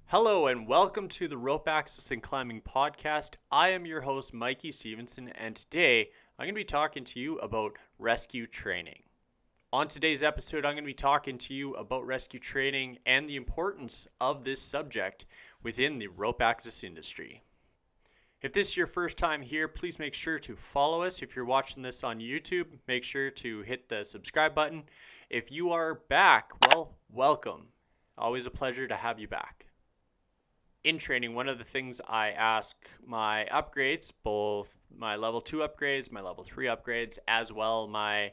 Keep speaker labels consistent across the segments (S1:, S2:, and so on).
S1: Hello and welcome to the Rope Access and Climbing Podcast. I am your host, Mikey Stevenson, and today I'm going to be talking to you about rescue training. On today's episode, I'm going to be talking to you about rescue training and the importance of this subject within the rope access industry. If this is your first time here, please make sure to follow us. If you're watching this on YouTube, make sure to hit the subscribe button. If you are back, well, welcome. Always a pleasure to have you back. In training, one of the things I ask my upgrades, both my level 2 upgrades, my level 3 upgrades, as well my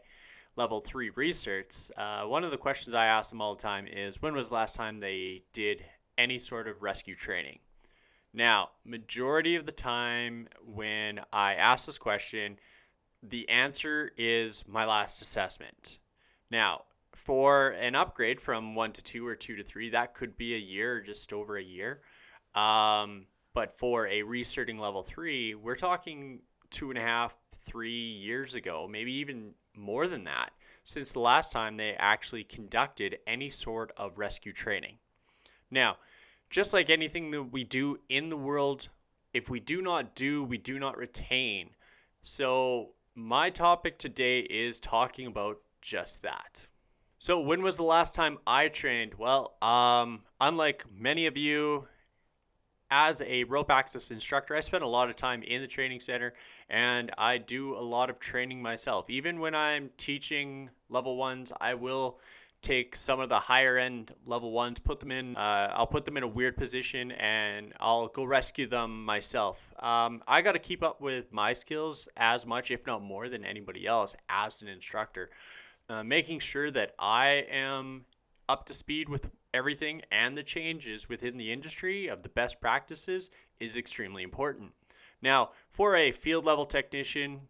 S1: level 3 recerts, one of the questions I ask them all the time is, when was the last time they did any sort of rescue training? Now, majority of the time when I ask this question, the answer is my last assessment. Now, for an upgrade from 1 to 2 or 2 to 3, that could be a year or just over a year. But for a recerting level 3, we're talking 2.5, 3 years ago, maybe even more than that, since the last time they actually conducted any sort of rescue training. Now, just like anything that we do in the world, if we do not do, we do not retain. So my topic today is talking about just that. So when was the last time I trained? Well, unlike many of you, as a rope access instructor, I spend a lot of time in the training center and I do a lot of training myself. Even when I'm teaching level 1s, I will take some of the higher end level 1s, I'll put them in a weird position and I'll go rescue them myself. I got to keep up with my skills as much, if not more, than anybody else as an instructor. Making sure that I am up to speed with everything and the changes within the industry of the best practices is extremely important. Now, for a field level technician,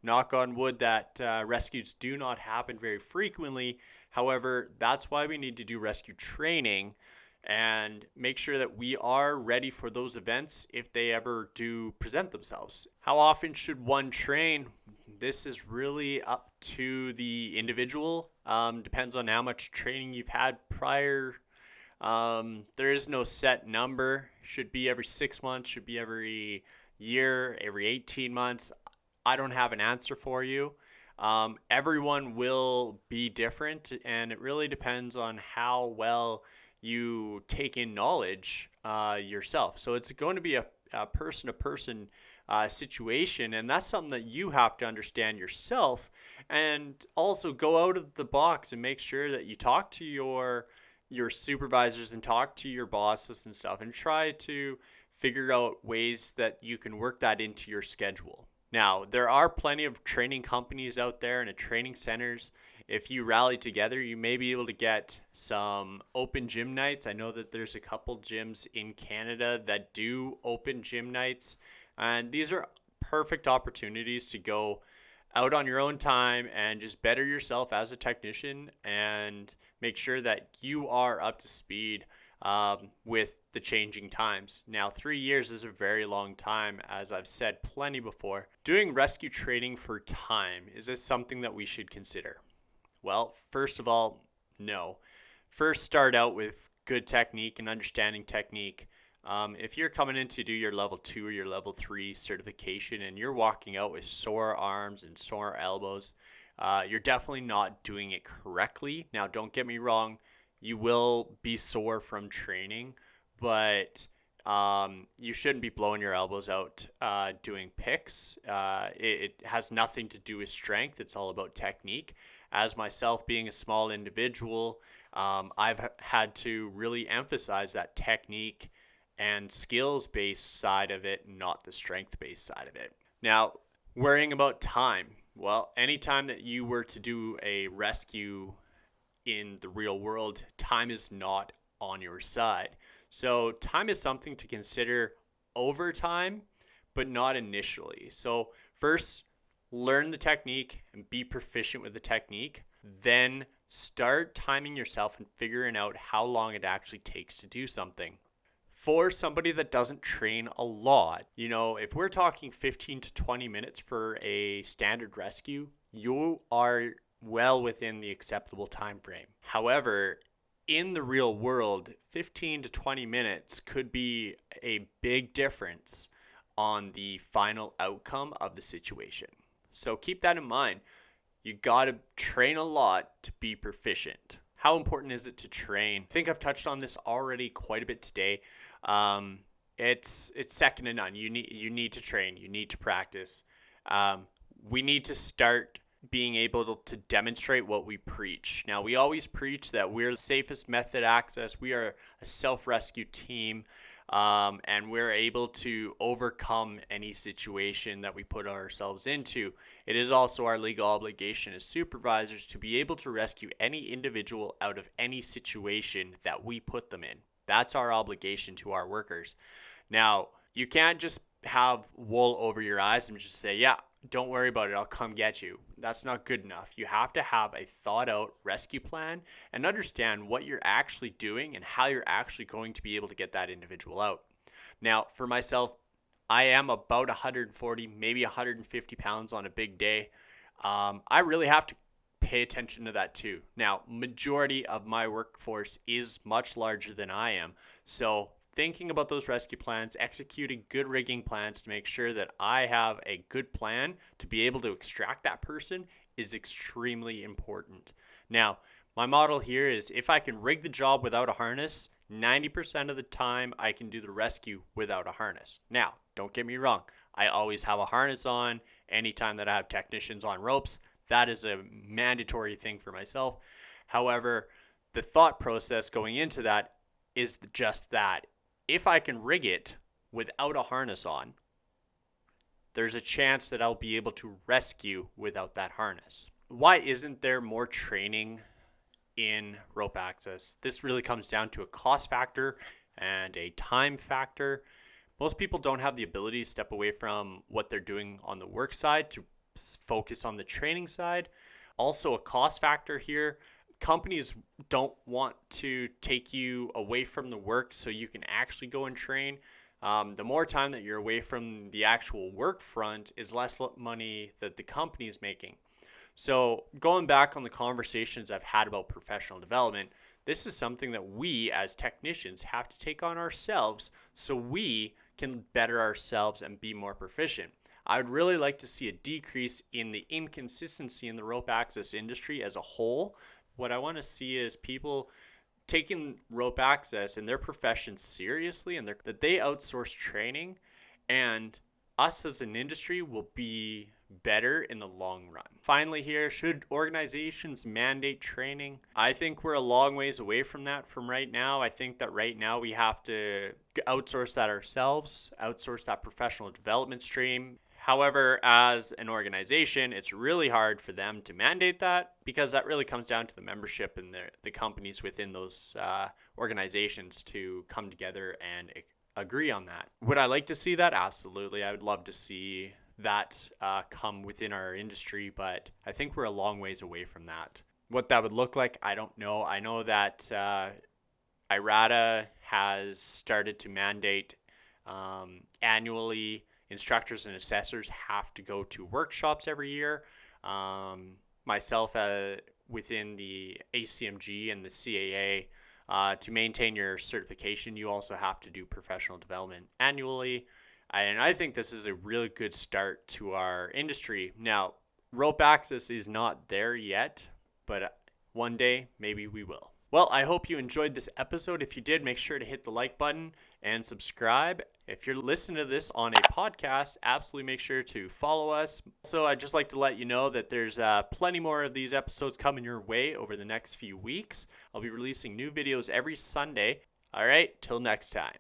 S1: knock on wood that rescues do not happen very frequently. However, that's why we need to do rescue training and make sure that we are ready for those events if they ever do present themselves. How often should one train? This is really up to the individual. Depends on how much training you've had prior. There is no set number. Should be every 6 months, should be every year, every 18 months. I don't have an answer for you. Everyone will be different, and it really depends on how well you take in knowledge yourself. So it's going to be a person-to-person situation, and that's something that you have to understand yourself, and also go out of the box and make sure that you talk to your supervisors and talk to your bosses and stuff and try to figure out ways that you can work that into your schedule. Now, there are plenty of training companies out there and training centers. If you rally together, you may be able to get some open gym nights. I know that there's a couple gyms in Canada that do open gym nights, and these are perfect opportunities to go out on your own time and just better yourself as a technician and make sure that you are up to speed with the changing times. Now, 3 years is a very long time, as I've said plenty before. Doing rescue training for time, is this something that we should consider? Well, first of all, no. First, start out with good technique and understanding technique. If you're coming in to do your level 2 or your level 3 certification and you're walking out with sore arms and sore elbows, you're definitely not doing it correctly. Now, don't get me wrong, you will be sore from training, but you shouldn't be blowing your elbows out doing picks. It has nothing to do with strength. It's all about technique. As myself being a small individual, I've had to really emphasize that technique and skills-based side of it, not the strength-based side of it. Now, worrying about time. Well, anytime that you were to do a rescue in the real world, time is not on your side. So time is something to consider over time, but not initially. So first, learn the technique and be proficient with the technique. Then start timing yourself and figuring out how long it actually takes to do something. For somebody that doesn't train a lot, if we're talking 15 to 20 minutes for a standard rescue, you are well within the acceptable time frame. However, in the real world, 15 to 20 minutes could be a big difference on the final outcome of the situation. So keep that in mind. You got to train a lot to be proficient. How important is it to train? I think I've touched on this already quite a bit today. It's second to none. You need to train. You need to practice. We need to start being able to demonstrate what we preach. Now, we always preach that we're the safest method access. We are a self-rescue team, and we're able to overcome any situation that we put ourselves into. It is also our legal obligation as supervisors to be able to rescue any individual out of any situation that we put them in. That's our obligation to our workers. Now, you can't just have wool over your eyes and just say, yeah, don't worry about it, I'll come get you. That's not good enough. You have to have a thought out rescue plan and understand what you're actually doing and how you're actually going to be able to get that individual out. Now, for myself, I am about 140, maybe 150 pounds on a big day. I really have to pay attention to that too. Now, majority of my workforce is much larger than I am. So thinking about those rescue plans, executing good rigging plans to make sure that I have a good plan to be able to extract that person is extremely important. Now, my model here is if I can rig the job without a harness, 90% of the time I can do the rescue without a harness. Now, don't get me wrong. I always have a harness on anytime that I have technicians on ropes. That is a mandatory thing for myself. However, the thought process going into that is just that. If I can rig it without a harness on, there's a chance that I'll be able to rescue without that harness. Why isn't there more training in rope access? This really comes down to a cost factor and a time factor. Most people don't have the ability to step away from what they're doing on the work side to focus on the training side. Also, a cost factor here. Companies don't want to take you away from the work so you can actually go and train. The more time that you're away from the actual work front is less money that the company is making. So going back on the conversations I've had about professional development, this is something that we as technicians have to take on ourselves so we can better ourselves and be more proficient. I would really like to see a decrease in the inconsistency in the rope access industry as a whole. What I want to see is people taking rope access and their profession seriously and that they outsource training, and us as an industry will be better in the long run. Finally here, should organizations mandate training? I think we're a long ways away from that from right now. I think that right now we have to outsource that ourselves, outsource that professional development stream. However, as an organization, it's really hard for them to mandate that because that really comes down to the membership and the companies within those organizations to come together and agree on that. Would I like to see that? Absolutely. I would love to see that come within our industry, but I think we're a long ways away from that. What that would look like, I don't know. I know that IRATA has started to mandate annually instructors and assessors have to go to workshops every year. Myself, within the ACMG and the CAA, to maintain your certification, you also have to do professional development annually. And I think this is a really good start to our industry. Now, rope access is not there yet, but one day maybe we will. Well, I hope you enjoyed this episode. If you did, make sure to hit the like button and subscribe. If you're listening to this on a podcast, absolutely make sure to follow us. So I'd just like to let you know that there's plenty more of these episodes coming your way over the next few weeks. I'll be releasing new videos every Sunday. All right, till next time.